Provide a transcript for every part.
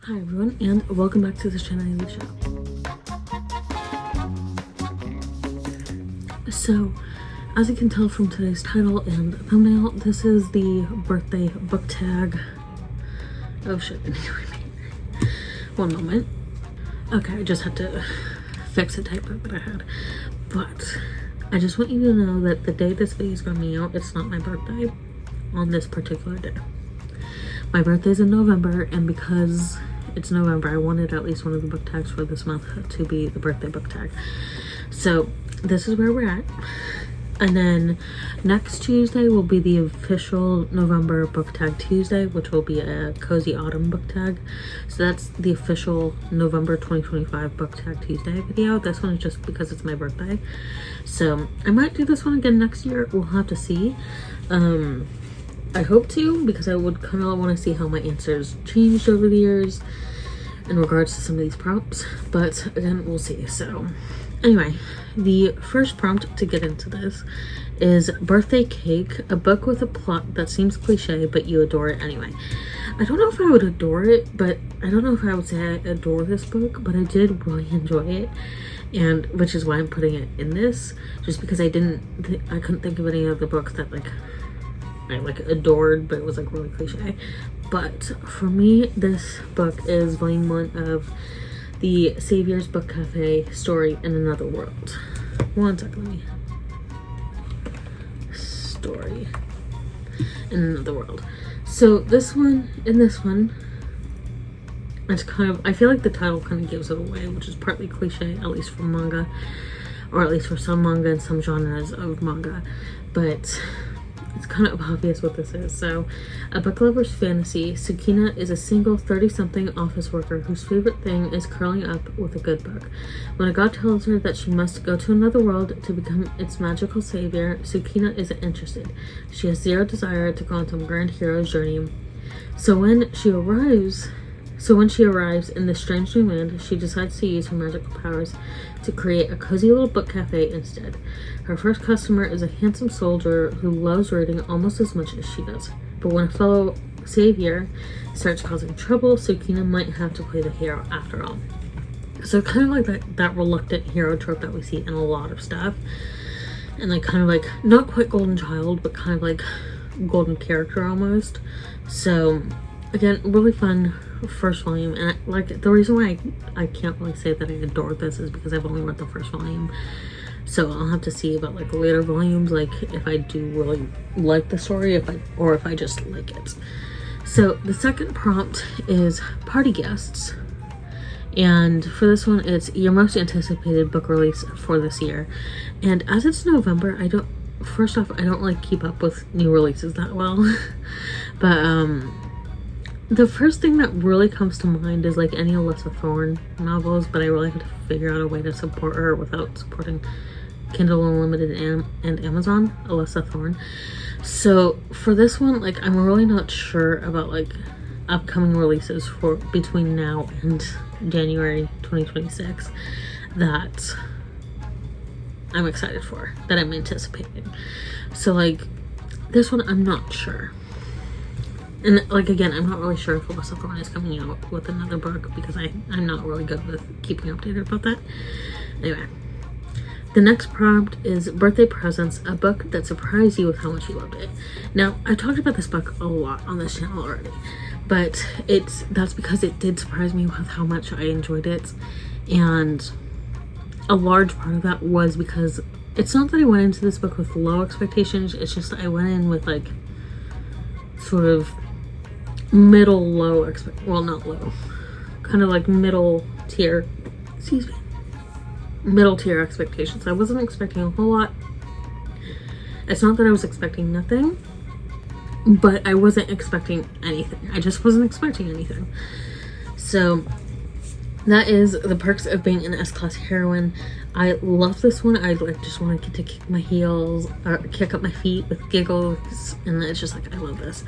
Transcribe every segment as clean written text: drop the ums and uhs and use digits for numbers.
Hi everyone, and welcome back to the channel. So, as you can tell from today's title and thumbnail, this is the birthday book tag. Oh shit, one moment. Okay, I just had to fix a typo that I had. But I just want you to know that the day this video is going to be out, it's not my birthday on this particular day. My birthday's in November, and because it's November, I wanted at least one of the book tags for this month to be the birthday book tag. So this is where we're at. And then next Tuesday will be the official November book tag Tuesday, which will be a cozy autumn book tag. So that's the official November 2025 book tag Tuesday video. This one is just because it's my birthday. So I might do this one again next year. We'll have to see. I hope to, because I would kind of want to see how my answers changed over the years in regards to some of these prompts, but again, we'll see. So anyway, the first prompt to get into this is Birthday Cake, a book with a plot that seems cliche, but you adore it anyway. I don't know if I would adore it, but I don't know if I would say I adore this book, but I did really enjoy it, and which is why I'm putting it in this, just because I couldn't think of any other books that I adored, but it was like really cliche. But for me, this book is volume 1 of the Savior's Book Cafe Story in Another World. One second, let me. Story in Another World. So this one, it's kind of, I feel like the title kind of gives it away, which is partly cliche, at least for manga, or at least for some manga and some genres of manga, but it's kind of obvious what this is. So, a book lover's fantasy, Sukina is a single 30-something office worker whose favorite thing is curling up with a good book. When a god tells her that she must go to another world to become its magical savior, Sukina isn't interested. She has zero desire to go on some grand hero's journey. So when she arrives in this strange new land, she decides to use her magical powers to create a cozy little book cafe instead. Her first customer is a handsome soldier who loves reading almost as much as she does. But when a fellow savior starts causing trouble, Sukina might have to play the hero after all. So kind of like that reluctant hero trope that we see in a lot of stuff. And like kind of like, not quite golden child, but kind of like golden character almost. So again, really fun first volume, and like the reason why I can't really say that I adore this is because I've only read the first volume, so I'll have to see about like later volumes, like if I do really like the story, if I just like it. So the second prompt is party guests, and for this one it's your most anticipated book release for this year. And as it's November, I don't really keep up with new releases that well. But the first thing that really comes to mind is like any Alyssa Thorne novels, but I really had to figure out a way to support her without supporting Kindle Unlimited and Amazon, Alyssa Thorne. So for this one, like I'm really not sure about like upcoming releases for between now and January 2026 that I'm excited for, that I'm anticipating. So like this one, I'm not sure. And like again, I'm not really sure if Alyssa Thorne is coming out with another book because I'm not really good with keeping updated about that. Anyway, the next prompt is Birthday Presents, a book that surprised you with how much you loved it. Now, I talked about this book a lot on this channel already, but that's because it did surprise me with how much I enjoyed it. And a large part of that was because it's not that I went into this book with low expectations, it's just that I went in with like sort of middle tier expectations. I wasn't expecting a whole lot. It's not that I was expecting nothing, but I wasn't expecting anything. I just wasn't expecting anything. So that is the perks of being an S-class heroine. I love this one. I like just want to kick up my feet with giggles, and it's just like I love this.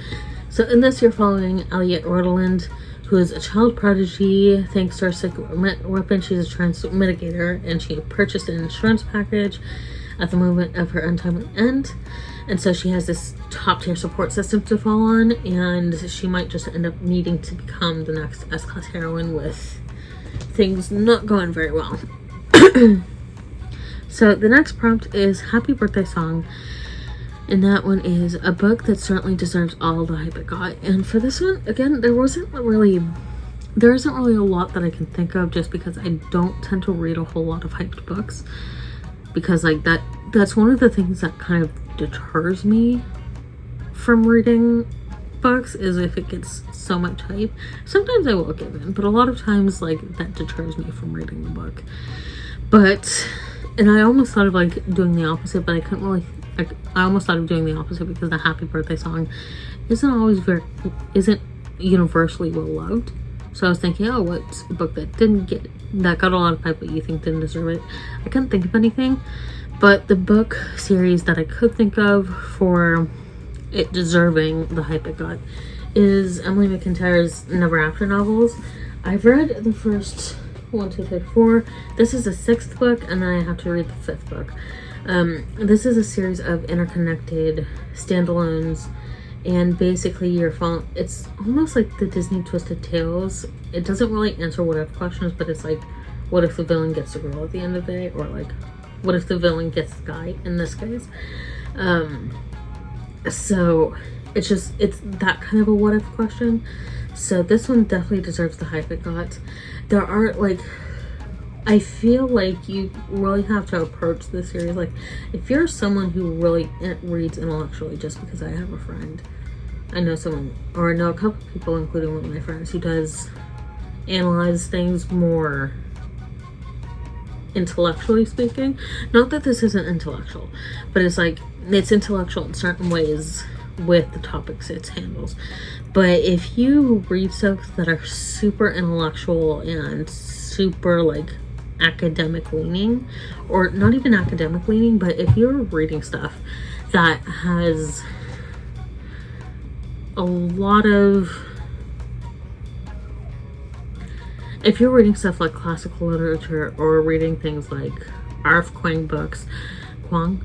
So in this, you're following Elliot Rotland, who is a child prodigy. Thanks to her secret weapon, she's a trans mitigator, and she purchased an insurance package at the moment of her untimely end. And so she has this top tier support system to fall on, and she might just end up needing to become the next S-Class heroine with things not going very well. So the next prompt is Happy Birthday Song. And that one is a book that certainly deserves all the hype it got. And for this one, again, there isn't really a lot that I can think of, just because I don't tend to read a whole lot of hyped books. Because like that's one of the things that kind of deters me from reading books, is if it gets so much hype. Sometimes I will give in, but a lot of times like that deters me from reading the book. And I almost thought of like doing the opposite, but I couldn't really. I almost thought of doing the opposite because the Happy Birthday Song isn't universally well loved. So I was thinking, oh, what's a book that got a lot of hype but you think didn't deserve it? I couldn't think of anything, but the book series that I could think of for it deserving the hype it got is Emily McIntyre's Never After novels. I've read the first 1, 2, 3, 4. This is the 6th book, and then I have to read the 5th book. This is a series of interconnected standalones, and basically it's almost like the Disney Twisted Tales. It doesn't really answer what if questions, but it's like, what if the villain gets the girl at the end of the day, or like, what if the villain gets the guy in this case? So it's that kind of a what if question. So this one definitely deserves the hype it got. There are like, I feel like you really have to approach this series like, if you're someone who really reads intellectually, just because I have a friend, I know a couple of people, including one of my friends, who does analyze things more intellectually speaking. Not that this isn't intellectual, but it's like, it's intellectual in certain ways with the topics it handles. But if you read stuff that are super intellectual and super like academic leaning, or not even academic leaning, but if you're reading stuff that has a lot of, if you're reading stuff like classical literature, or reading things like R.F. Kuang,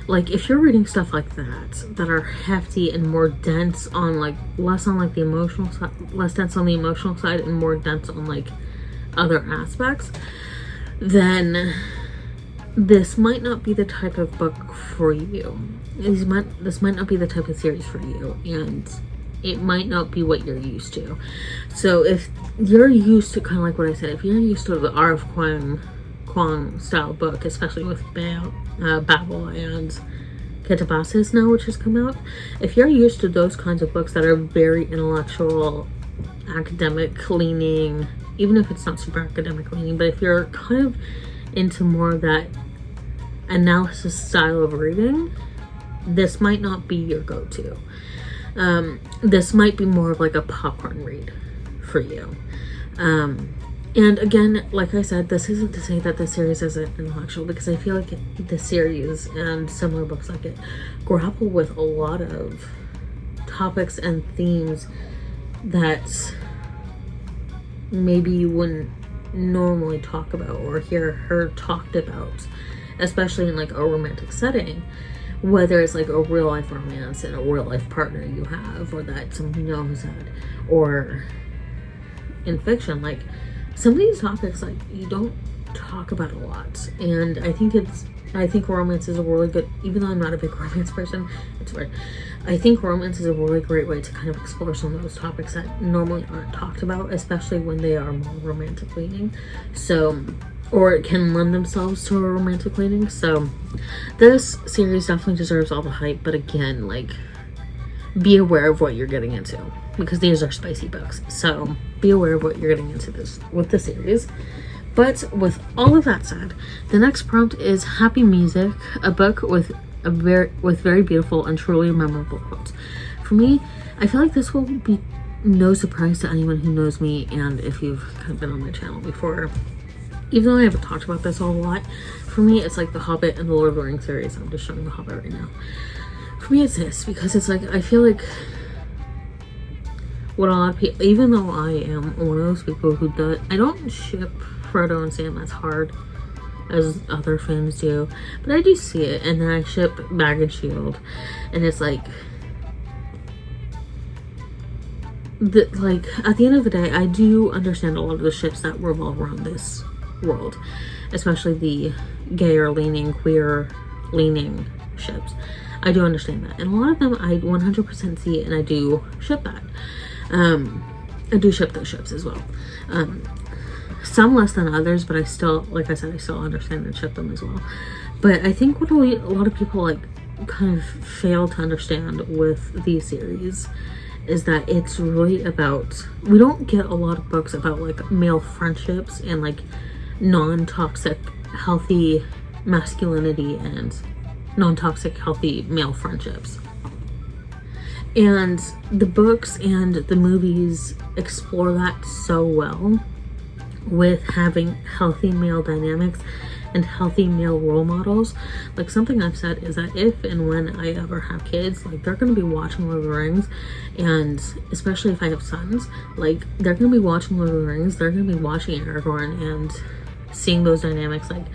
like if you're reading stuff like that are hefty and more dense on like, less on like the emotional side, less dense on the emotional side and more dense on like other aspects, then this might not be the type of book for you. This might not be the type of series for you, and it might not be what you're used to. So if you're used to, kind of like what I said, if you're used to the R.F. Kuang style book, especially with Belle, Babel and Kitabasis now, which has come out, if you're used to those kinds of books that are very intellectual, academic leaning, even if it's not super academic leaning, but if you're kind of into more of that analysis style of reading, this might not be your go-to. This might be more of like a popcorn read for you. And again, like I said, this isn't to say that the series isn't intellectual, because I feel like the series and similar books like it grapple with a lot of topics and themes that maybe you wouldn't normally talk about or hear her talked about, especially in like a romantic setting, whether it's like a real life romance and a real life partner you have, or that someone you know has had, or in fiction, like some of these topics like you don't talk about a lot. And I think romance is a really good, even though I'm not a big romance person, it's weird, I think romance is a really great way to kind of explore some of those topics that normally aren't talked about, especially when they are more romantic leaning. So, or it can lend themselves to a romantic leaning. So this series definitely deserves all the hype, but again, like, be aware of what you're getting into, because these are spicy books. So be aware of what you're getting into with the series. But with all of that said, the next prompt is Happy Music, a book with very beautiful and truly memorable quotes. For me, I feel like this will be no surprise to anyone who knows me, and if you've kind of been on my channel before, even though I haven't talked about this a whole lot, for me it's like the Hobbit and the Lord of the Rings series. I'm just showing the Hobbit right now. For me it's this, because it's like, I feel like what a lot of people, even though I am one of those people who does, I don't ship Frodo and Sam as hard as other fans do, but I do see it. And then I ship Bag and Shield, and it's like at the end of the day, I do understand a lot of the ships that revolve around this world, especially the gayer leaning, queer leaning ships. I do understand that, and a lot of them I 100% see it, and I do ship that. I do ship those ships as well. Some less than others, but I still, like I said, I still understand and ship them as well. But I think what a lot of people like kind of fail to understand with these series is that it's really about, we don't get a lot of books about like male friendships and like non-toxic healthy masculinity and non-toxic healthy male friendships. And the books and the movies explore that so well with having healthy male dynamics and healthy male role models. Like, something I've said is that if and when I ever have kids, like, they're going to be watching Lord of the Rings, and especially if I have sons, like, they're going to be watching Lord of the Rings, they're going to be watching Aragorn and seeing those dynamics, like,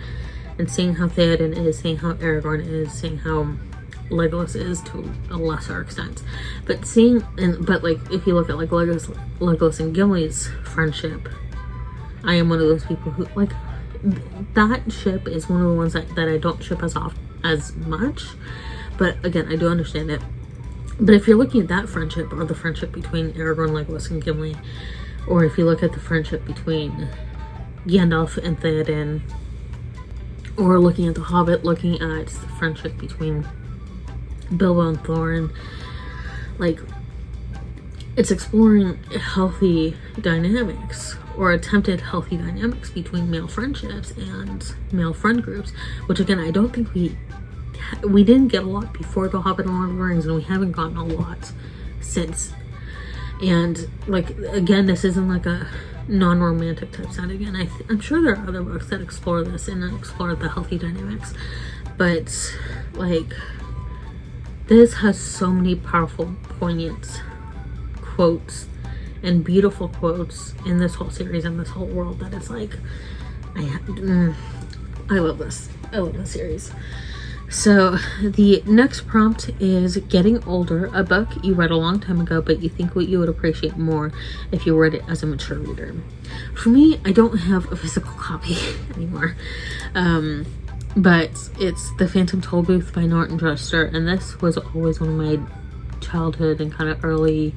and seeing how Theoden is, seeing how Aragorn is, seeing how Legolas is to a lesser extent, but like, if you look at like Legolas and Gimli's friendship, I am one of those people who, like, that ship is one of the ones that I don't ship as much, but again, I do understand it. But if you're looking at that friendship, or the friendship between Aragorn, Legolas, and Gimli, or if you look at the friendship between Gandalf and Theoden, or looking at the Hobbit, looking at the friendship between Bilbo and Thorin, like, it's exploring healthy dynamics, or attempted healthy dynamics between male friendships and male friend groups, which again, I don't think we didn't get a lot before The Hobbit and Lord of the Rings, and we haven't gotten a lot since. And like, again, this isn't like a non-romantic type setting, and I'm sure there are other books that explore this and explore the healthy dynamics, but like, this has so many powerful, poignant quotes and beautiful quotes in this whole series and this whole world that it's like, I love this. I love this series. So the next prompt is Getting Older, a book you read a long time ago, but you think what you would appreciate more if you read it as a mature reader. For me, I don't have a physical copy anymore. But it's The Phantom Tollbooth by Norton, and this was always one of my childhood and kind of early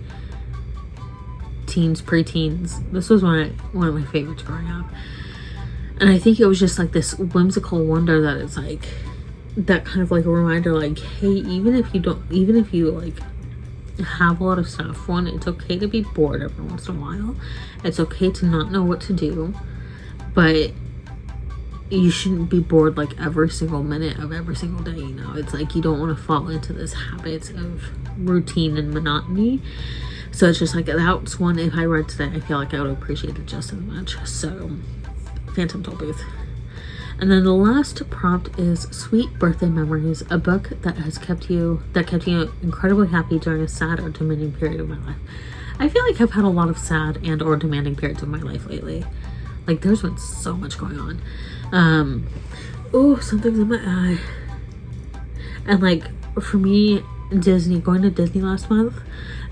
teens, pre-teens. This was one of my favorites growing up. And I think it was just like this whimsical wonder that it's like, that kind of like a reminder, like, hey, even if you like have a lot of stuff, one, it's okay to be bored every once in a while. It's okay to not know what to do, but you shouldn't be bored like every single minute of every single day, you know? It's like, you don't want to fall into this habit of routine and monotony. So it's just like, that's one, if I read today, I feel like I would appreciate it just as much. So Phantom Tollbooth. And then the last prompt is Sweet Birthday Memories, a book that kept you incredibly happy during a sad or demanding period of my life. I feel like I've had a lot of sad and or demanding periods of my life lately. Like, there's been so much going on. Oh, something's in my eye. And like, for me, going to Disney last month,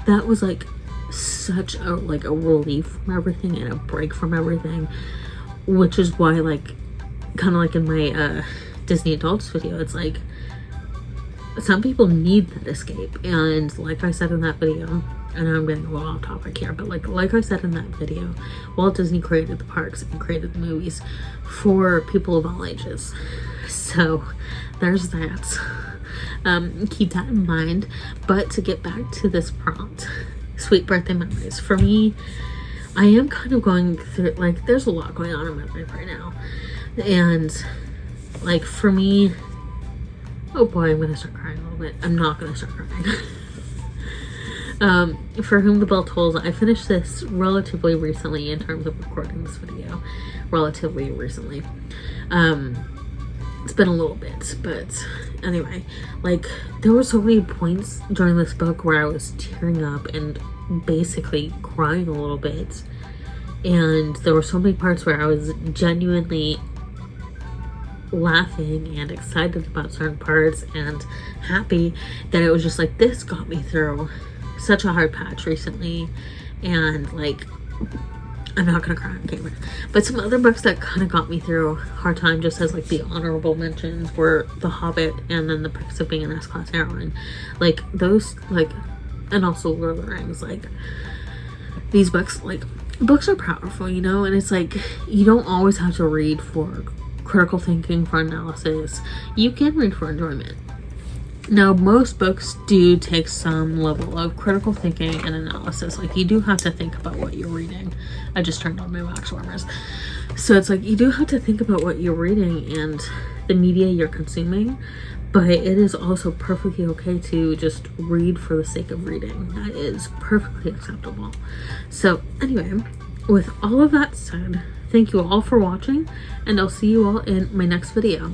that was like such a relief from everything and a break from everything, which is why, like, kind of like in my Disney Adults video, it's like, some people need that escape. And like I said in that video, I know I'm getting a little off topic here, but like I said in that video, Walt Disney created the parks and created the movies for people of all ages. So there's that. Keep that in mind. But to get back to this prompt, Sweet Birthday Memories, for me, I am kind of going through, like, there's a lot going on in my life right now. And like, for me, oh boy, I'm gonna start crying a little bit. I'm not gonna start crying. For Whom the Bell Tolls, I finished this relatively recently in terms of recording this video. Relatively recently. It's been a little bit, but anyway, like, there were so many points during this book where I was tearing up and basically crying a little bit. And there were so many parts where I was genuinely laughing and excited about certain parts and happy that it was just like, this got me through such a hard patch recently. And like, I'm not gonna cry on camera, but some other books that kind of got me through a hard time, just as like the honorable mentions, were The Hobbit and then The Perks of Being an S-Class Heroine. Like those, like, and also Lord of the Rings. Like these books, like, books are powerful, you know, and it's like, you don't always have to read for critical thinking, for analysis. You can read for enjoyment. Now, most books do take some level of critical thinking and analysis. Like, you do have to think about what you're reading. I just turned on my wax warmers. So it's like, you do have to think about what you're reading and the media you're consuming, but it is also perfectly okay to just read for the sake of reading. That is perfectly acceptable. So anyway, with all of that said, thank you all for watching, and I'll see you all in my next video.